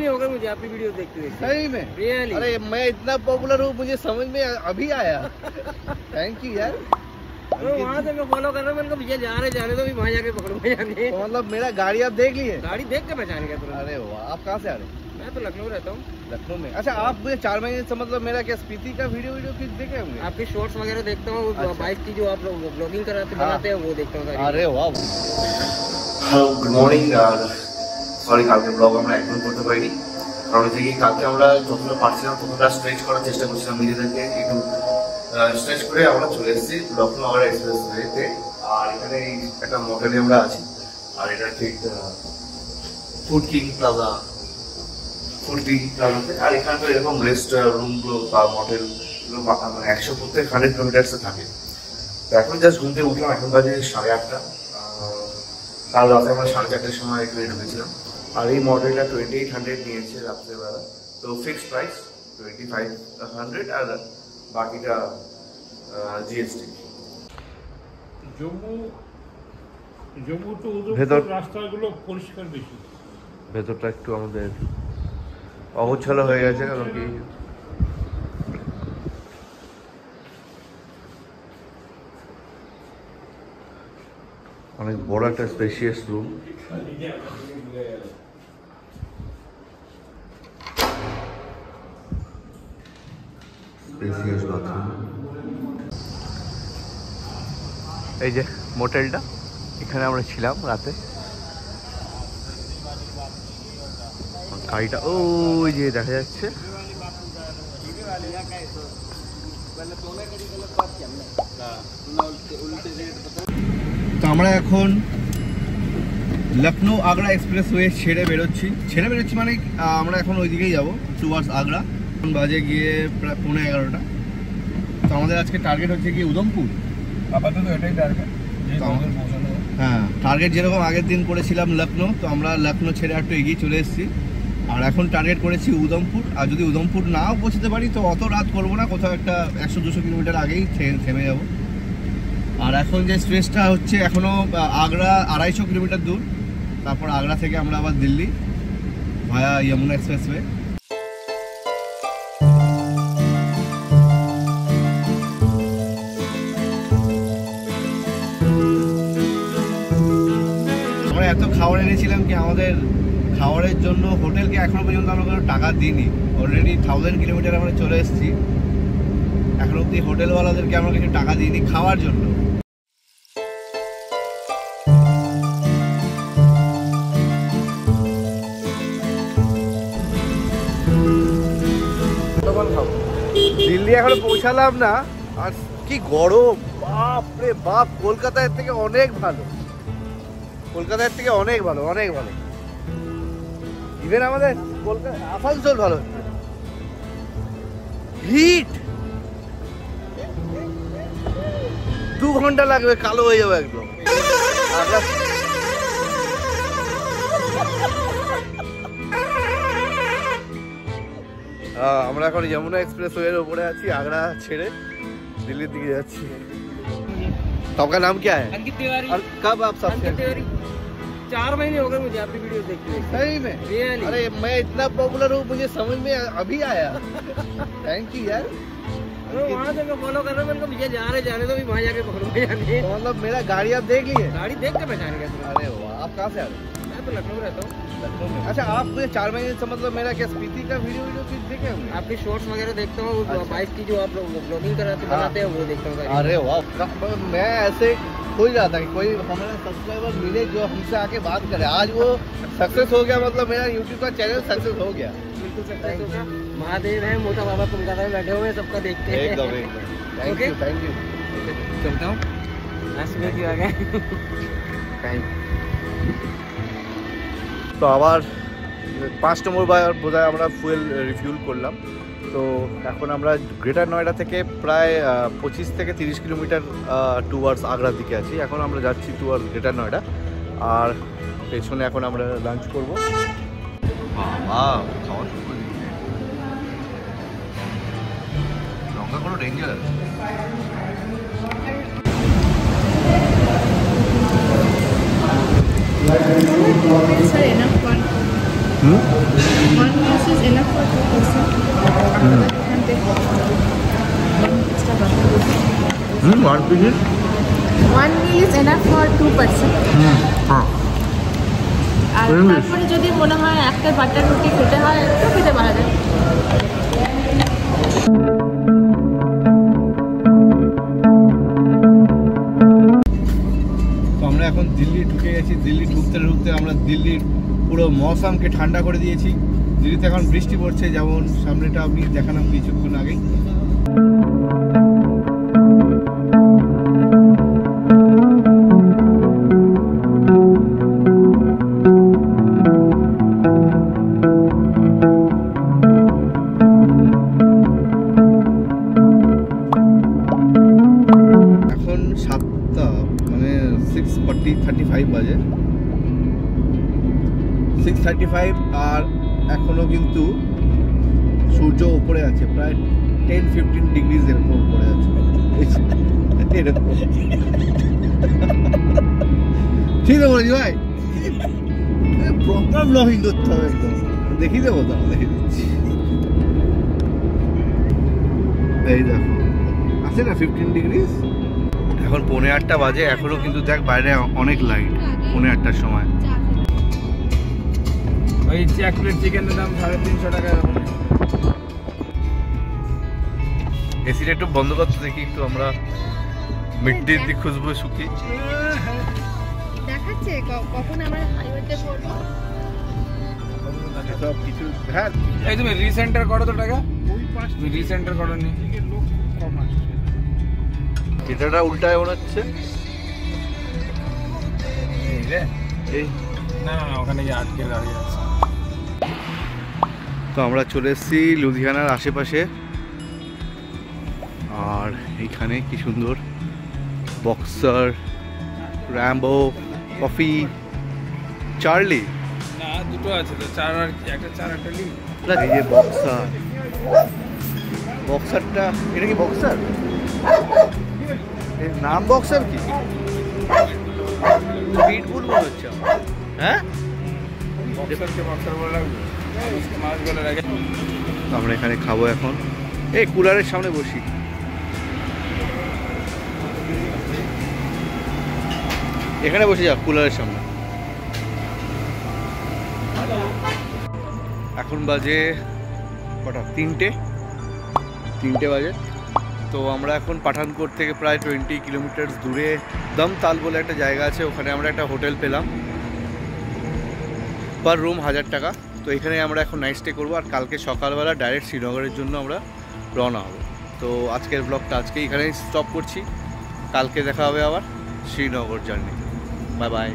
महीने हो गए मुझे आपकी वीडियो देखते देखते। सही में? रियली? अरे मैं इतना पॉपुलर हूँ, मुझे समझ में अभी आया। थैंक यू यार। वहाँ से मैं फॉलो कर रहा हूँ, मैंने कहा भैया जाने तो भी वहाँ जाके पकड़ूंगा जाके। तो मतलब मेरा गाड़ी आप देख लिए? गाड़ी देख के पहचान गया तुरंत। अरे वाह, आप कहाँ से आ रहे हैं? मैं तो लखनऊ रहता हूँ। लखनऊ में? अच्छा, आप मुझे 4 महीने से मतलब मेरा क्या स्पीति का वीडियो कुछ देखे होंगे? आपके शॉर्ट्स वगैरह देखता हूँ। अच्छा। बाइक की जो आप लोग ब्लॉगिंग कराते बनाते हैं वो देखता हूँ। अरे वाह। Hello, good morning. আর সরি, কালকে ব্লগ আমরা একদম করতে পারিনি, কারণ হচ্ছে কি কালকে আমরা যতটা পারছিলাম ততটা স্ট্রেচ করার চেষ্টা করছিলাম নিজেদেরকে, একটু স্ট্রেচ করে আমরা চলে এসেছি লখনৌ আগ্রা এক্সপ্রেস ওয়েতে। আর এখানে একটা মোটেলে আমরা আছি, আর এটা ঠিক ফুড কিং প্লাজাতে। আর এখানে তো এরকম রেস্ট রুমগুলো বা মোটেলগুলো মানে 100 প্রত্যেক 100 কিলোমিটার্সে থাকে। তো এখন জাস্ট ঘুম থেকে উঠলাম, এখন বাজে 8:30। কাল রাতে আমরা 4:30টার সময় এখানে ঢুকেছিলাম। আর এই মডেলটা 2800 নিয়েছে রাত্রেবেলা। তো ফিক্সড প্রাইস 2500, আর বাকিটা জিএসটি। জম্মু তো ভেতর রাস্তাগুলো পরিষ্কার বেশি, ভেতরটা একটু আমাদের অগোছালো হয়ে গেছে, কারণ কি অনেক বড় একটা স্পেশিয়াস রুম। Spacious bathroom. এই যে মোটেলটা, এখানে আমরা ছিলাম রাতে। গাড়িটা ওই যে দেখা যাচ্ছে। তো আমরা এখন লখনৌ আগ্রা এক্সপ্রেসওয়ে ছেড়ে বেরোচ্ছি মানে আমরা এখন ওই দিকেই যাবো, টুয়ার্ডস আগ্রা। এখন বাজে গিয়ে প্রায় 11:15। তো আমাদের আজকে টার্গেট হচ্ছে কি উধমপুর। আপাতত এটাই টার্গেট। হ্যাঁ, টার্গেট যেরকম আগের দিন করেছিলাম লখনৌ, তো আমরা লখনৌ ছেড়ে একটু এগিয়ে চলে এসেছি। আর এখন টার্গেট করেছি উধমপুর। আর যদি উধমপুর নাও পৌঁছতে পারি তো অত রাত করবো না, কোথাও একটা 100-200 কিলোমিটার আগেই থেমে যাব। আর এখন যে স্ট্রেচটা হচ্ছে এখনও আগ্রা 250 কিলোমিটার দূর, তারপর আগ্রা থেকে আমরা আবার দিল্লি ভায়া যমুনা এক্সপ্রেসওয়ে। আমরা এত খাবার এনেছিলাম কি আমাদের খাবারের জন্য হোটেলকে এখনো পর্যন্ত আমরা কোনো টাকা দিইনি। অলরেডি 1000 কিলোমিটার আমরা চলে এসেছি, এখন অব্দি হোটেলওয়ালাদেরকে আমরা কিছু টাকা দিইনি খাওয়ার জন্য। দিল্লি এখনো পৌঁছালাম না, আর কি গরম, বাপ রে বাপ। কলকাতার থেকে অনেক ভালো, অনেক ভালো। ইভেন আমাদের কলকাতা আসানসোল ভালো হচ্ছে। হিট 2 ঘন্টা লাগবে, কালো হয়ে যাবে একদম। আমরা এখন যমুনা এক্সপ্রেসওয়ের উপরে আছি, আগ্রা ছেড়ে दिल्ली दिखे जाच्छी। तो आपका नाम क्या है? अंकित तिवारी। और कब आप अंकित तिवारी 4 महीने हो गए मुझे आपकी वीडियो देखते देखते। सही में? रियली? अरे मैं इतना पॉपुलर हूँ, मुझे समझ में अभी आया। थैंक यू यार। वहाँ से मैं फॉलो कर रहा हूँ, मैंने कहा भैया जाने तो भी वहाँ जाके पकड़ूंगा जाके। तो मतलब मेरा गाड़ी आप देख लिए? गाड़ी देख के पहचान गया। अरे वाह, आप कहाँ से आ रहे हैं? मैं तो लखनऊ रहता हूँ। लखनऊ में? अच्छा, आप मुझे 4 महीने से मतलब मेरा क्या स्पीति का वीडियो कुछ देखे होंगे? आपके शॉर्ट्स वगैरह देखता हूँ। अच्छा। बाइक की जो आप लोग ब्लॉगिंग कराते बनाते हैं वो देखता हूँ। अरे वाह, मैं ऐसे खोज रहा था कि कोई हमारा सब्सक्राइबर मिले जो हमसे आके बात करे। आज वो सक्सेस हो गया, मतलब मेरा यूट्यूब का चैनल सक्सेस हो गया। बिल्कुल सक्सेस होगा। महादेव है, मोटा बाबा कोलकाता में बैठे हुए, सबका देखते हैं। एकदम थैंक यू। चलता हूँ। आ गए। তো আবার 5 নম্বর বোধহয় আমরা ফুয়েল রিফিউল করলাম। তো এখন আমরা গ্রেটার নয়ডা থেকে প্রায় 25 থেকে 30 কিলোমিটার টুয়ার্ডস আগ্রার দিকে আছি। এখন আমরা যাচ্ছি টুয়ার্ডস গ্রেটার নয়ডা। আর পেছনে এখন আমরা লাঞ্চ করবো। বাবা, খাওয়া শুরু করে দিয়েছে। লঙ্কা কোনো danger. Sir, enough one. One meal is enough for 2 person. You can take one extra butter. 1 piece? One meal is enough for 2 person. আর তারপরে যদি মনে হয় একটা বাটার রুটি খেতে হয় তো খেতে পারা যায়। তো আমরা এখন দিল্লি ঢুকে গেছি। দিল্লি ঢুকতে ঢুকতে আমরা দিল্লির পুরো মৌসামকে ঠান্ডা করে দিয়েছি। দিল্লিতে এখন বৃষ্টি পড়ছে, যেমন সামনেটা আমি দেখালাম কিছুক্ষণ আগেই। এখন 7টা মানে 6:35 বাজে, 6:35, আর এখনো কিন্তু সূর্য উপরে আছে, প্রায় 10-15 ডিগ্রি এরকম উপরে আছে। এরকম ঠিক আছে বলছি ভাই, প্রপার ব্লগিং করতে হবে একদম। দেখিয়ে দেবো, তো দেখিয়ে দিচ্ছি। এই দেখো আছে না 15 ডিগ্রি। এখন 8:45 বাজে, এখনো কিন্তু দেখ বাইরে অনেক লাইট। 8:45টার সময় ওই এক প্লেট চিকেনের দাম 350 টাকা। এসিটা একটু বন্ধ করতে দেখি, একটু আমরা মিড্ডির দিক খুঁজবো শুকি। দেখাচ্ছে কখন আমরা হাইওয়েতে পড়বো। সব কিছু হ্যাঁ। এই তুমি রিসেন্টার করো তো টাকা, তুমি রিসেন্টার করো নি, লোক কম আসছে। এটাটা উল্টায় মনে হচ্ছে। এই রে, এই না না ওখানে গিয়ে আটকে দাঁড়িয়ে আছে। তো আমরা চলে এসেছি লুধিয়ানার আশেপাশে, আর এইখানে কি সুন্দর বক্সার, র্যাম্বো, কফি, চার্লি। না দুটো আছে তো, চার আর একটা, চার একটা লি। এই যে বক্সার, বক্সারটা এটা কি বক্সার? এর নাম বক্সার কি? পিটবুল মনে হচ্ছে আমার। হ্যাঁ বক্সারকে বক্সার বলে রাখবো, মাছ বলে রাখে। আমরা এখানে খাবো এখন। এই কুলারের সামনে বসি। এখানে বসে যা কুলারের সামনে। এখন বাজে কটা? 3টে বাজে। তো আমরা এখন পাঠানকোট থেকে প্রায় 20 কিলোমিটার দূরে দমতাল বলে একটা জায়গা আছে, ওখানে আমরা একটা হোটেল পেলাম। পার রুম 1000 টাকা। তো এখানে আমরা এখন নাইট স্টে করবো, আর কালকে সকালবেলা ডাইরেক্ট শ্রীনগরের জন্য আমরা রওনা হব। তো আজকের ব্লগটা আজকে এখানেই স্টপ করছি, কালকে দেখা হবে আবার শ্রীনগর জার্নি। Bye bye.